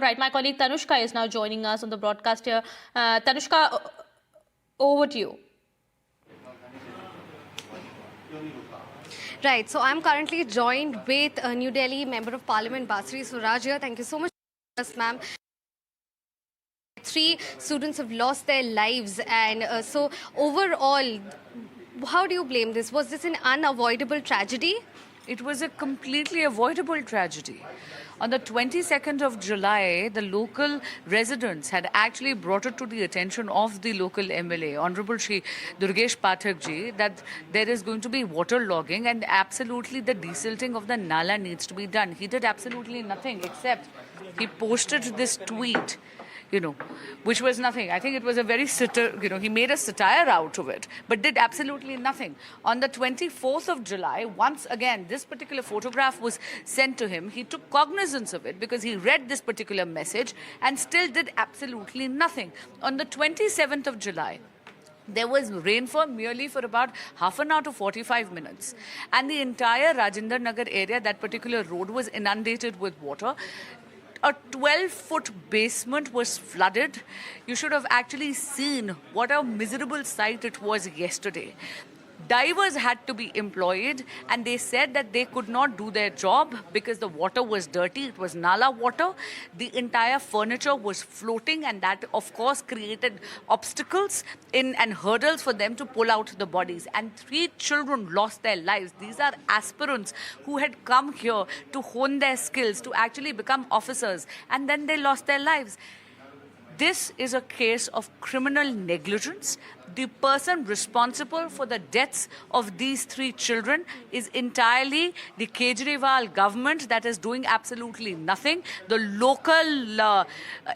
Right, my colleague Tanushka is now joining us on the broadcast here. Tanushka, over to you. Right, so I'm currently joined with New Delhi Member of Parliament Basri Suraj here. Thank you so much, ma'am. 3 students have lost their lives, and so overall, how do you blame this? Was this an unavoidable tragedy? It was a completely avoidable tragedy. On the 22nd of July, the local residents had actually brought it to the attention of the local MLA, Honorable Shri Durgesh Pathak ji, that there is going to be water logging and absolutely the desilting of the Nala needs to be done. He did absolutely nothing except he posted this tweet, which was nothing. I think it was a very he made a satire out of it, but did absolutely nothing. On the 24th of July, once again, this particular photograph was sent to him. He took cognizance of it because he read this particular message and still did absolutely nothing. On the 27th of July, there was rainfall merely for about half an hour to 45 minutes. And the entire Rajinder Nagar area, that particular road, was inundated with water. A 12-foot basement was flooded. You should have actually seen what a miserable sight it was yesterday. Divers had to be employed, and they said that they could not do their job because the water was dirty. It was Nala water. The entire furniture was floating, and that, of course, created obstacles and hurdles for them to pull out the bodies. And 3 children lost their lives. These are aspirants who had come here to hone their skills, to actually become officers, and then they lost their lives. This is a case of criminal negligence. The person responsible for the deaths of these 3 children is entirely the Kejriwal government that is doing absolutely nothing. The local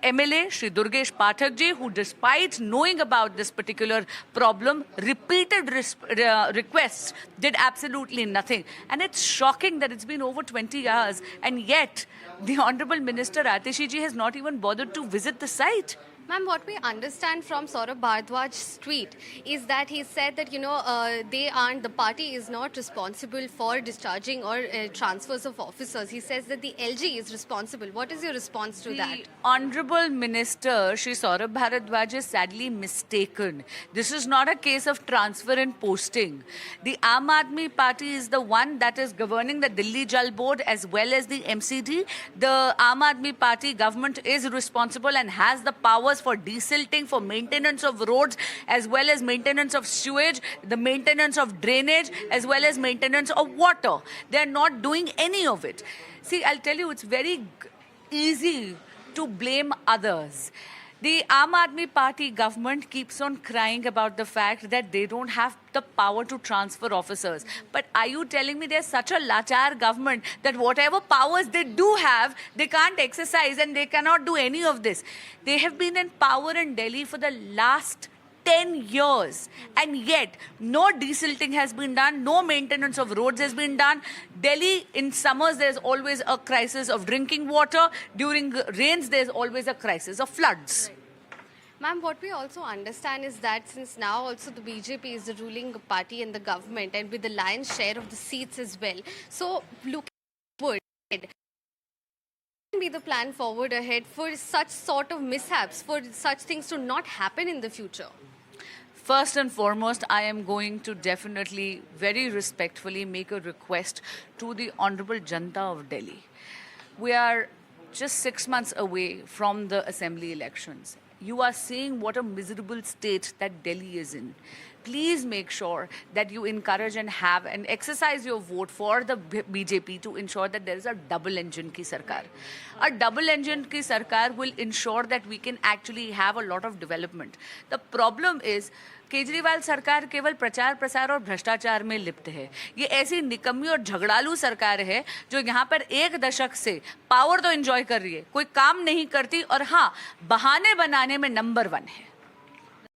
MLA, Shri Durgesh Pathak ji, who despite knowing about this particular problem, repeated requests, did absolutely nothing. And it's shocking that it's been over 20 hours and yet the Honorable Minister Atishi ji has not even bothered to visit the site. Ma'am, what we understand from Saurabh Bhardwaj's tweet is that he said that, the party is not responsible for discharging or transfers of officers. He says that the LG is responsible. What is your response to that? The Honorable Minister, Shri Saurabh Bhardwaj, is sadly mistaken. This is not a case of transfer and posting. The Aam Aadmi Party is the one that is governing the Delhi Jal Board as well as the MCD. The Aam Aadmi Party government is responsible and has the powers for desilting, for maintenance of roads, as well as maintenance of sewage, the maintenance of drainage, as well as maintenance of water. They're not doing any of it. See, I'll tell you, it's very easy to blame others. The Aam Aadmi Party government keeps on crying about the fact that they don't have the power to transfer officers. But are you telling me there's such a lachar government that whatever powers they do have, they can't exercise and they cannot do any of this? They have been in power in Delhi for the last 10 years, and yet no desilting has been done, no maintenance of roads has been done. Delhi, in summers, there's always a crisis of drinking water. During rains, there's always a crisis of floods. Right. Ma'am, what we also understand is that since now also the BJP is the ruling party in the government and with the lion's share of the seats as well, so looking forward, what can be the plan forward ahead for such sort of mishaps, for such things to not happen in the future? First and foremost, I am going to definitely, very respectfully, make a request to the Honorable Janta of Delhi. We are just 6 months away from the assembly elections. You are seeing what a miserable state that Delhi is in. Please make sure that you encourage and have and exercise your vote for the BJP to ensure that there is a double engine ki sarkar. A double engine ki sarkar will ensure that we can actually have a lot of development. The problem is Kejriwal सरकार केवल प्रचार प्रसार और भ्रष्टाचार में लिप्त है. ये ऐसी निकम्मी और झगड़ालू सरकार है जो यहाँ पर 1 दशक से पावर तो एंजॉय कर रही है, कोई काम नहीं करती और हाँ, बहाने बनाने में नंबर 1 है.